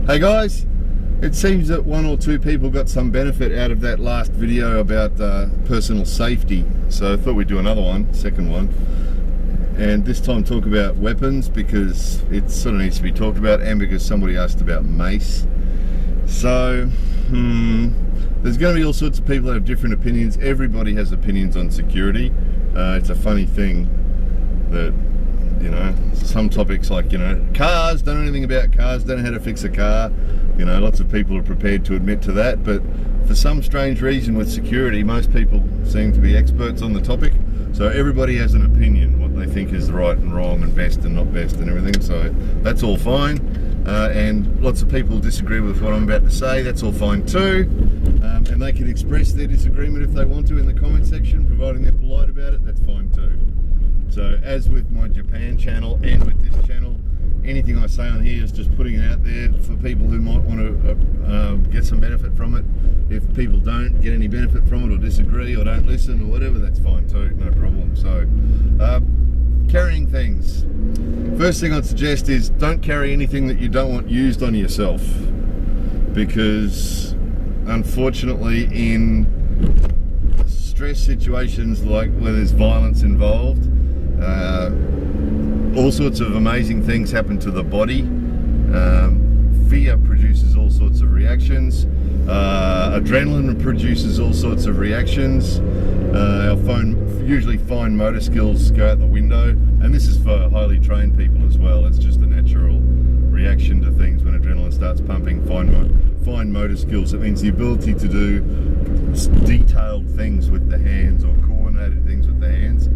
Hey guys, it seems that one or two people got some benefit out of that last video about personal safety, so I thought we'd do another one, second one, and this time talk about weapons because it sort of needs to be talked about, and because somebody asked about mace. So there's going to be all sorts of people that have different opinions. Everybody has opinions on security. It's a funny thing that, you know, some topics like, you know, cars, don't know anything about cars, don't know how to fix a car. You know, lots of people are prepared to admit to that, but for some strange reason with security, most people seem to be experts on the topic. So everybody has an opinion, what they think is right and wrong and best and not best and everything. So that's all fine. And lots of people disagree with what I'm about to say. That's all fine too. And they can express their disagreement if they want to in the comment section, providing they're polite about it. That's fine too. So as with my Japan channel and with this channel, anything I say on here is just putting it out there for people who might want to get some benefit from it. If people don't get any benefit from it or disagree or don't listen or whatever, that's fine too, no problem. So carrying things. First thing I'd suggest is don't carry anything that you don't want used on yourself, because unfortunately in stress situations like where there's violence involved, all sorts of amazing things happen to the body. Fear produces all sorts of reactions. Adrenaline produces all sorts of reactions. Usually fine motor skills go out the window, and this is for highly trained people as well. It's just a natural reaction to things when adrenaline starts pumping. Fine motor skills, it means the ability to do detailed things with the hands or coordinated things with the hands.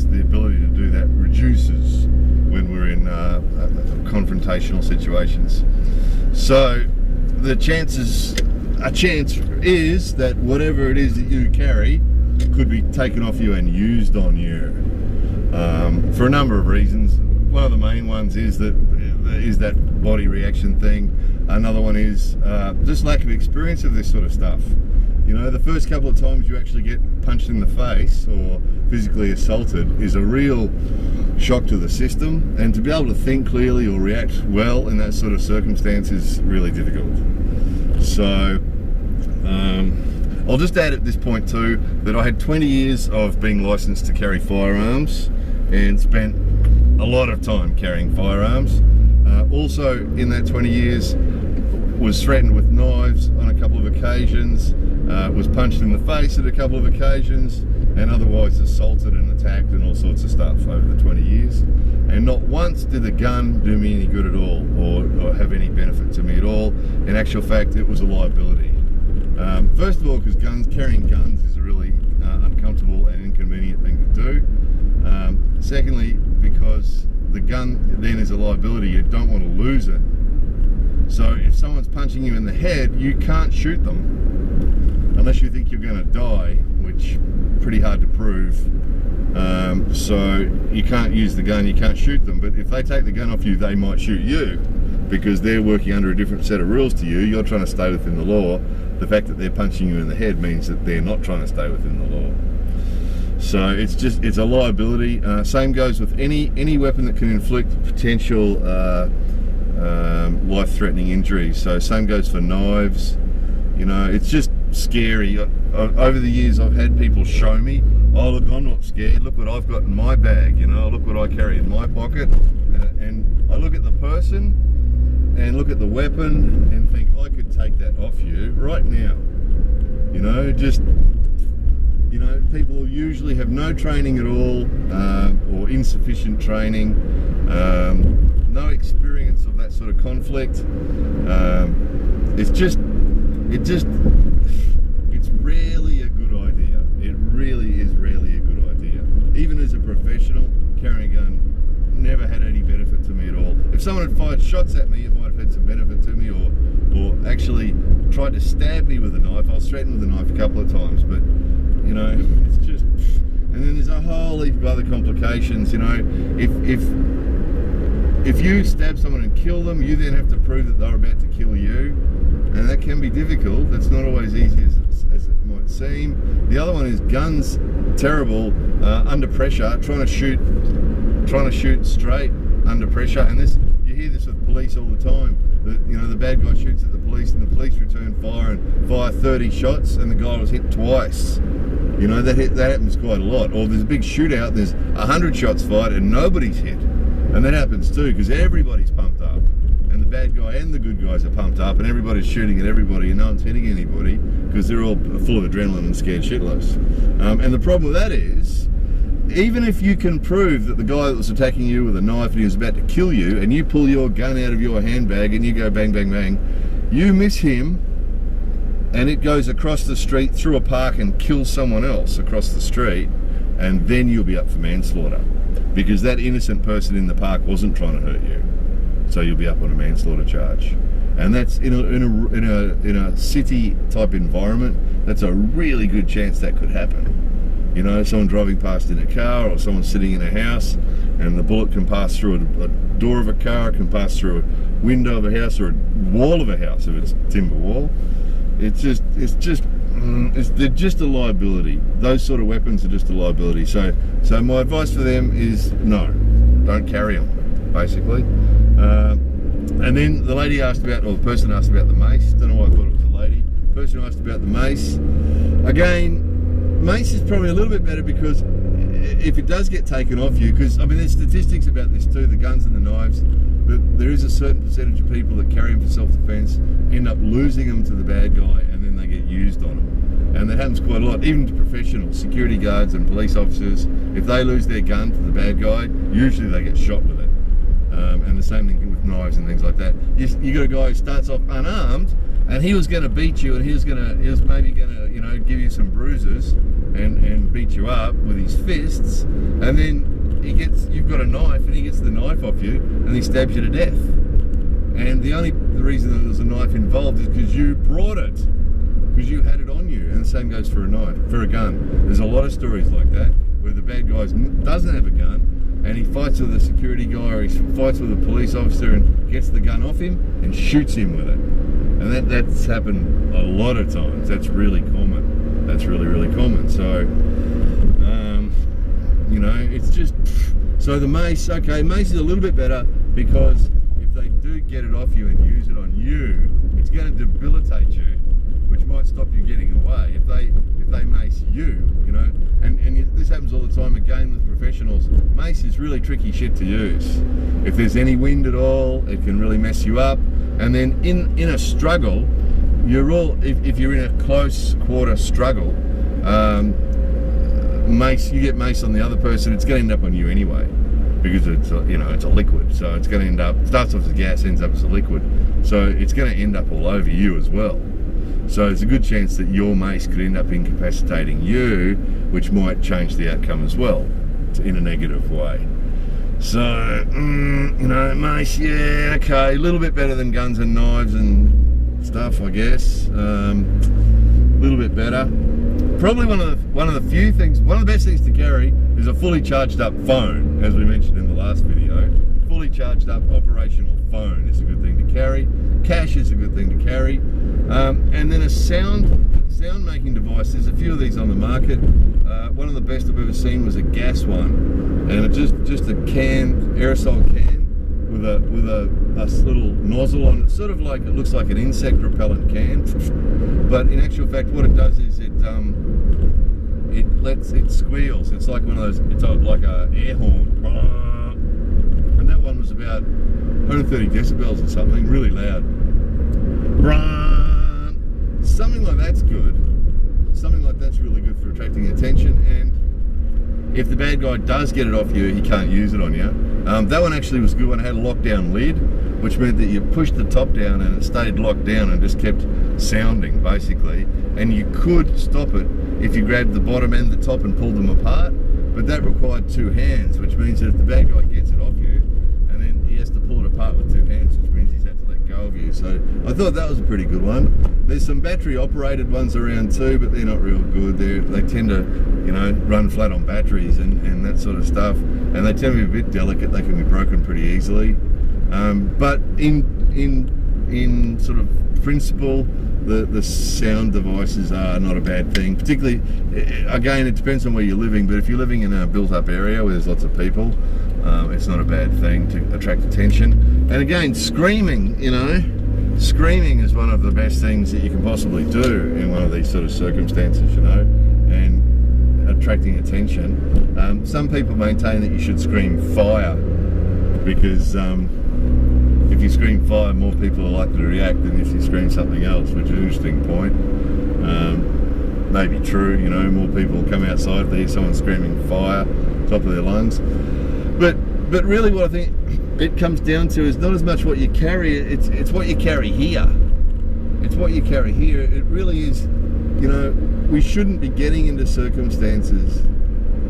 The ability to do that reduces when we're in confrontational situations. So a chance is that whatever it is that you carry could be taken off you and used on you for a number of reasons. One of the main ones is that body reaction thing. Another one is just lack of experience of this sort of stuff. You know, the first couple of times you actually get punched in the face or physically assaulted is a real shock to the system, and to be able to think clearly or react well in that sort of circumstance is really difficult. So I'll just add at this point too that I had 20 years of being licensed to carry firearms and spent a lot of time carrying firearms. Also in that 20 years was threatened with knives on a couple of occasions, was punched in the face at a couple of occasions, and otherwise assaulted and attacked and all sorts of stuff over the 20 years. And not once did the gun do me any good at all, or have any benefit to me at all. In actual fact, it was a liability. First of all, because carrying guns is a really uncomfortable and inconvenient thing to do. Secondly, because the gun then is a liability, you don't want to lose it. So if someone's punching you in the head, you can't shoot them unless you think you're going to die, which pretty hard to prove. So you can't use the gun, you can't shoot them. But if they take the gun off you, they might shoot you because they're working under a different set of rules to you. You're trying to stay within the law. The fact that they're punching you in the head means that they're not trying to stay within the law. So it's a liability. Same goes with any weapon that can inflict potential life-threatening injuries. So same goes for knives. You know, it's just scary. Over the years I've had people show me, oh look, I'm not scared, look what I've got in my bag, you know, look what I carry in my pocket, and I look at the person and look at the weapon and think, I could take that off you right now. You know, just, you know, people usually have no training at all, or insufficient training, no experience of that sort of conflict. It's rarely a good idea. It really is rarely a good idea. Even as a professional, carrying a gun never had any benefit to me at all. If someone had fired shots at me, it might have had some benefit to me, or actually tried to stab me with a knife. I was threatened with a knife a couple of times, but you know, it's just, and then there's a whole heap of other complications. You know, if you stab someone and kill them, you then have to prove that they're about to kill you, and that can be difficult. It's not always easy as it might seem. The other one is guns, terrible, under pressure, trying to shoot straight under pressure, and this, you hear this with police all the time. The bad guy shoots at the police and the police return fire and fire 30 shots and the guy was hit twice. That happens quite a lot. Or there's a big shootout, there's 100 shots fired and nobody's hit. And that happens too, because everybody's pumped up. And the bad guy and the good guys are pumped up and everybody's shooting at everybody and no one's hitting anybody because they're all full of adrenaline and scared shitless. And the problem with that is, even if you can prove that the guy that was attacking you with a knife and he was about to kill you, and you pull your gun out of your handbag and you go bang, bang, bang, you miss him and it goes across the street through a park and kills someone else across the street, and then you'll be up for manslaughter because that innocent person in the park wasn't trying to hurt you. So you'll be up on a manslaughter charge. And that's in a city type environment, that's a really good chance that could happen. Someone driving past in a car or someone sitting in a house and the bullet can pass through a door of a car, can pass through a window of a house or a wall of a house if it's a timber wall. They're just a liability. Those sort of weapons are just a liability. So my advice for them is no, don't carry them, basically. And then the lady asked about, or the person asked about the mace. Don't know why I thought it was a lady. The person who asked about the mace. Again, mace is probably a little bit better because if it does get taken off you, because there's statistics about this too, the guns and the knives, but there is a certain percentage of people that carry them for self-defense, end up losing them to the bad guy, and then they get used on them. And that happens quite a lot, even to professionals, security guards and police officers. If they lose their gun to the bad guy, usually they get shot with it. And the same thing with knives and things like that. You got a guy who starts off unarmed, and he was going to beat you, and he was maybe going to, give you some bruises and beat you up with his fists, and then you've got a knife, and he gets the knife off you, and he stabs you to death. And the reason that there's a knife involved is because you brought it, because you had it on you, and the same goes for a gun. There's a lot of stories like that where the bad guy doesn't have a gun, and he fights with a security guy or he fights with a police officer and gets the gun off him and shoots him with it. And that's happened a lot of times. That's really common. That's really, really common. So, it's just... So the mace, okay, mace is a little bit better because if they do get it off you and use it on you, it's going to debilitate you, which might stop you getting away. If they mace you, and this happens all the time again with professionals. Mace is really tricky shit to use. If there's any wind at all, it can really mess you up. And then in a struggle, if you're in a close quarter struggle, you get mace on the other person, it's going to end up on you anyway, because it's a liquid. So it's going to end up, starts off as gas, ends up as a liquid. So it's going to end up all over you as well. So there's a good chance that your mace could end up incapacitating you, which might change the outcome as well, in a negative way. So, mace, yeah, okay, a little bit better than guns and knives and stuff, I guess. A little bit better. Probably one of the few things, one of the best things to carry is a fully charged up phone, as we mentioned in the last video. Fully charged up operational phone is a good thing to carry. Cash is a good thing to carry. And then a sound making device. There's a few of these on the market. One of the best I've ever seen was a gas one, and it's just a aerosol can with a little nozzle on it, sort of like, it looks like an insect repellent can, but in actual fact what it does is it squeals. It's like one of those, it's like a air horn, and that one was about 130 decibels or something, really loud. Something like that's good. Something like that's really good for attracting attention, and if the bad guy does get it off you, he can't use it on you. That one actually was good. One had a lockdown lid, which meant that you pushed the top down and it stayed locked down and just kept sounding, basically. And you could stop it if you grabbed the bottom and the top and pulled them apart, but that required two hands, which means that if the bad guy gets it off you, and then he has to pull it apart with two hands, which means he's had to let go of you. So I thought that was a pretty good one. There's some battery operated ones around too, but they're not real good. They tend to, run flat on batteries and that sort of stuff. And they tend to be a bit delicate. They can be broken pretty easily. But in sort of principle, the sound devices are not a bad thing. Particularly, again, it depends on where you're living. But if you're living in a built-up area where there's lots of people, It's not a bad thing to attract attention. And again, screaming, you know, screaming is one of the best things that you can possibly do in one of these sort of circumstances, you know, and attracting attention. Some people maintain that you should scream fire, because if you scream fire, more people are likely to react than if you scream something else, which is an interesting point. Maybe true, you know, more people come outside if they hear someone screaming fire, top of their lungs. But really what I think it comes down to is not as much what you carry, it's what you carry here. It's what you carry here. It really is, you know, we shouldn't be getting into circumstances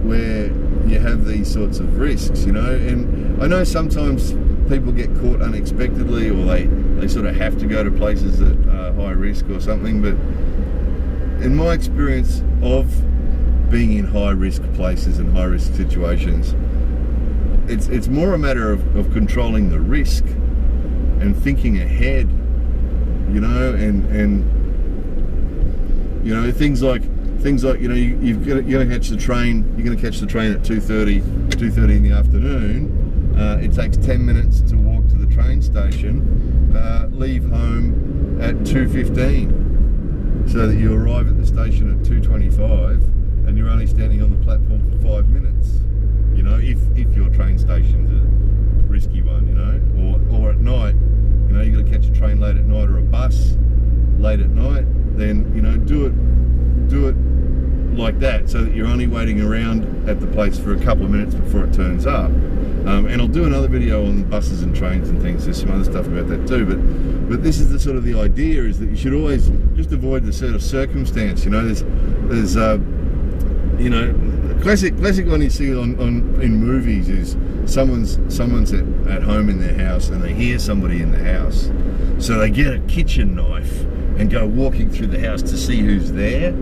where you have these sorts of risks, you know. And I know sometimes people get caught unexpectedly, or they sort of have to go to places that are high risk or something, but in my experience of being in high risk places and high risk situations, it's more a matter of controlling the risk and thinking ahead, you know, and you know, things like you know, you're going to catch the train. You're going to catch the train at 2:30 in the afternoon. It takes 10 minutes to walk to the train station. Leave home at 2:15, so that you arrive at the station at 2:25, and you're only standing on the platform for 5 minutes. You know, if your train station's a risky one, you know, or at night, you know, you've got to catch a train late at night or a bus late at night, then, you know, do it like that, so that you're only waiting around at the place for a couple of minutes before it turns up. And I'll do another video on buses and trains and things. There's some other stuff about that too, but this is the sort of the idea, is that you should always just avoid the sort of circumstance, you know. There's you know, classic one you see in movies is someone's at home in their house and they hear somebody in the house, so they get a kitchen knife and go walking through the house to see who's there,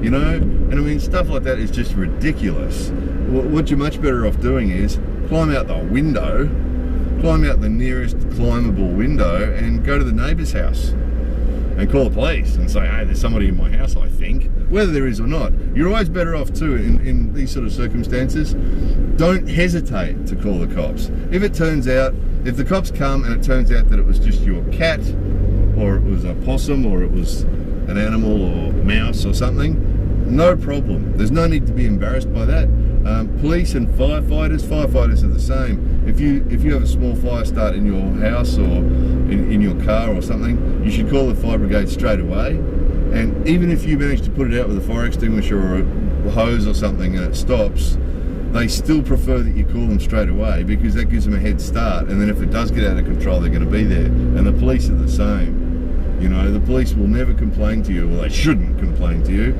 you know. And I mean, stuff like that is just ridiculous. What you're much better off doing is climb out the window, climb out the nearest climbable window and go to the neighbour's house and call the police and say, hey, there's somebody in my house, I think. Whether there is or not, you're always better off too in these sort of circumstances. Don't hesitate to call the cops. If the cops come and it turns out that it was just your cat, or it was a possum, or it was an animal or mouse or something, no problem. There's no need to be embarrassed by that. Police and firefighters are the same. If you have a small fire start in your house or in your car or something, you should call the fire brigade straight away. And even if you manage to put it out with a fire extinguisher or a hose or something and it stops, they still prefer that you call them straight away, because that gives them a head start. And then if it does get out of control, they're going to be there. And the police are the same. You know, the police will never complain to you, well, they shouldn't complain to you,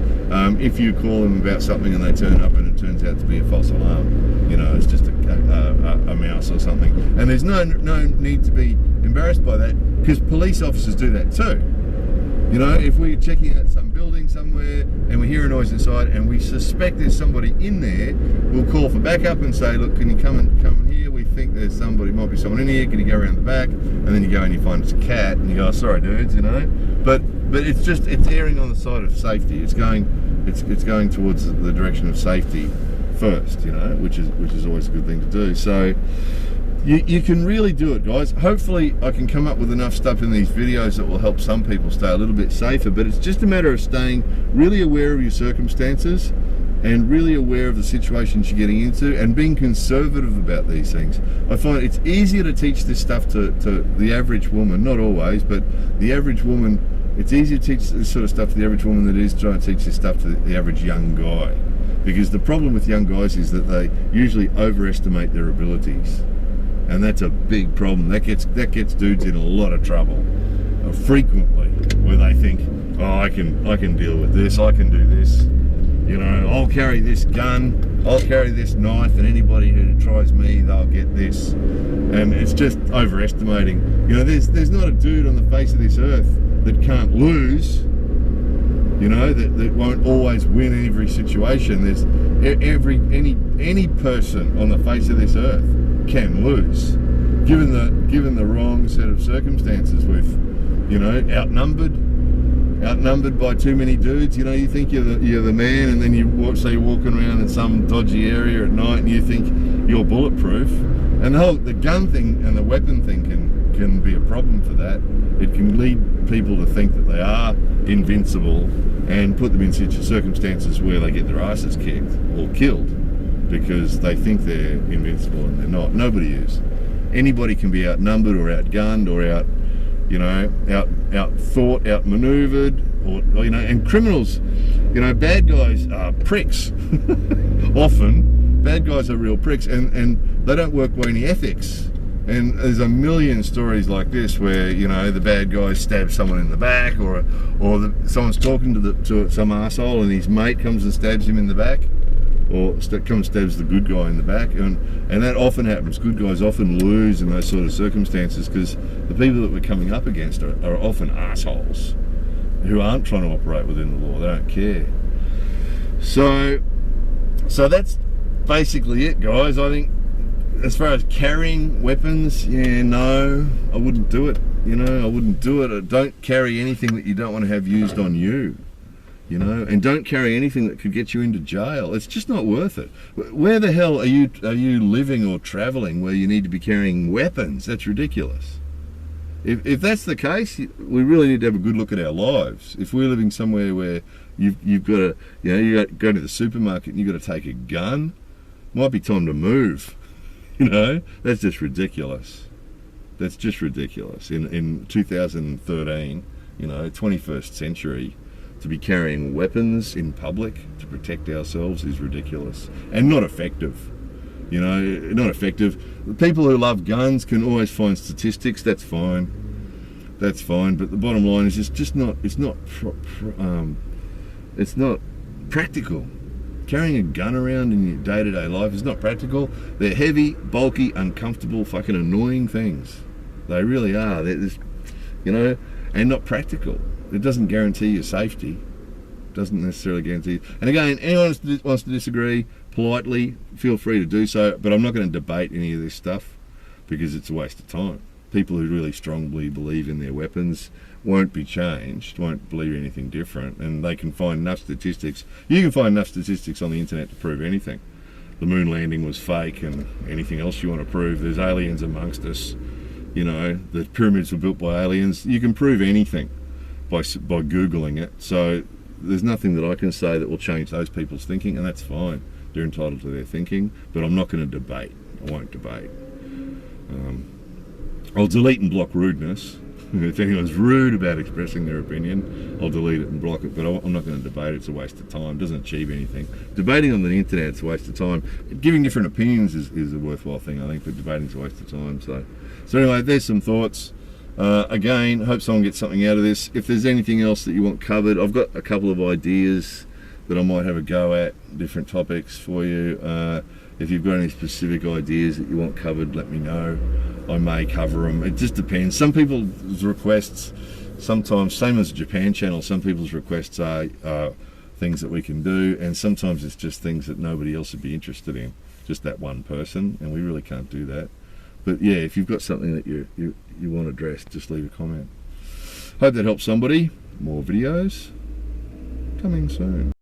if you call them about something and they turn up and it turns out to be a false alarm. You know, it's just a mouse or something. And there's no need to be embarrassed by that, because police officers do that too. You know, if we're checking out some building somewhere and we hear a noise inside and we suspect there's somebody in there, we'll call for backup and say, look, can you come here? We think there's might be someone in here. Can you go around the back? And then you go and you find it's a cat and you go, oh, sorry dudes, you know. But it's erring on the side of safety. It's going towards the direction of safety first, you know, which is always a good thing to do. So you can really do it, guys. Hopefully I can come up with enough stuff in these videos that will help some people stay a little bit safer, but it's just a matter of staying really aware of your circumstances and really aware of the situations you're getting into and being conservative about these things. I find it's easier to teach this stuff to the average woman, not always, but the average woman, it's easier to teach this sort of stuff to the average woman than it is to try and teach this stuff to the average young guy. Because the problem with young guys is that they usually overestimate their abilities. And that's a big problem. That gets dudes in a lot of trouble, frequently, where they think, oh, I can deal with this, I can do this, you know, I'll carry this gun, I'll carry this knife, and anybody who tries me, they'll get this. And it's just overestimating. You know, there's not a dude on the face of this earth that can't lose, you know, that won't always win in every situation. There's any person on the face of this earth can lose, given the wrong set of circumstances, with, you know, outnumbered by too many dudes. You know, you think you're the man, and then you're walking around in some dodgy area at night and you think you're bulletproof, And the gun thing and the weapon thing can be a problem for that. It can lead people to think that they are invincible and put them in circumstances where they get their asses kicked or killed because they think they're invincible and they're not. Nobody is. Anybody can be outnumbered or outgunned or out-thought, outmaneuvered, or and criminals, bad guys are pricks. Often, bad guys are real pricks, and they don't work by any ethics. And there's a million stories like this where the bad guy stabs someone in the back, or someone's talking to some arsehole and his mate comes and stabs him in the back, or comes and stabs the good guy in the back, and that often happens. Good guys often lose in those sort of circumstances because the people that we're coming up against are often assholes who aren't trying to operate within the law. They don't care. So that's basically it, guys. I think as far as carrying weapons, no, I wouldn't do it. I wouldn't do it. Don't carry anything that you don't want to have used on you. And don't carry anything that could get you into jail. It's just not worth it. Where the hell are you living or traveling where you need to be carrying weapons? That's ridiculous. If that's the case, we really need to have a good look at our lives. If we're living somewhere where you've got to, you got to go to the supermarket and you've got to take a gun, might be time to move. That's just ridiculous. That's just ridiculous. In 2013, 21st century, to be carrying weapons in public to protect ourselves is ridiculous and not effective. Not effective. The people who love guns can always find statistics. That's fine. But the bottom line is it's just not. It's not practical. Carrying a gun around in your day-to-day life is not practical. They're heavy, bulky, uncomfortable, fucking annoying things. They really are. They're just, and not practical. It doesn't guarantee your safety. Doesn't necessarily guarantee. And again, anyone wants to disagree, politely, feel free to do so. But I'm not going to debate any of this stuff because it's a waste of time. People who really strongly believe in their weapons won't be changed, won't believe anything different, and they can find enough statistics. You can find enough statistics on the internet to prove anything. The moon landing was fake, and anything else you want to prove. There's aliens amongst us. The pyramids were built by aliens. You can prove anything by Googling it. So there's nothing that I can say that will change those people's thinking, and that's fine. They're entitled to their thinking, but I'm not going to debate. I won't debate. I'll delete and block rudeness. If anyone's rude about expressing their opinion, I'll delete it and block it, but I'm not going to debate it. It's a waste of time. It doesn't achieve anything. Debating on the internet, it's a waste of time. Giving different opinions is a worthwhile thing, I think, but debating's a waste of time. So anyway, there's some thoughts. Again, hope someone gets something out of this. If there's anything else that you want covered, I've got a couple of ideas that I might have a go at, different topics for you. If you've got any specific ideas that you want covered, let me know. I may cover them. It just depends. Some people's requests, sometimes, same as the Japan channel, some people's requests are things that we can do, and sometimes it's just things that nobody else would be interested in, just that one person, and we really can't do that. But yeah, if you've got something that you want addressed, just leave a comment. Hope that helps somebody. More videos coming soon.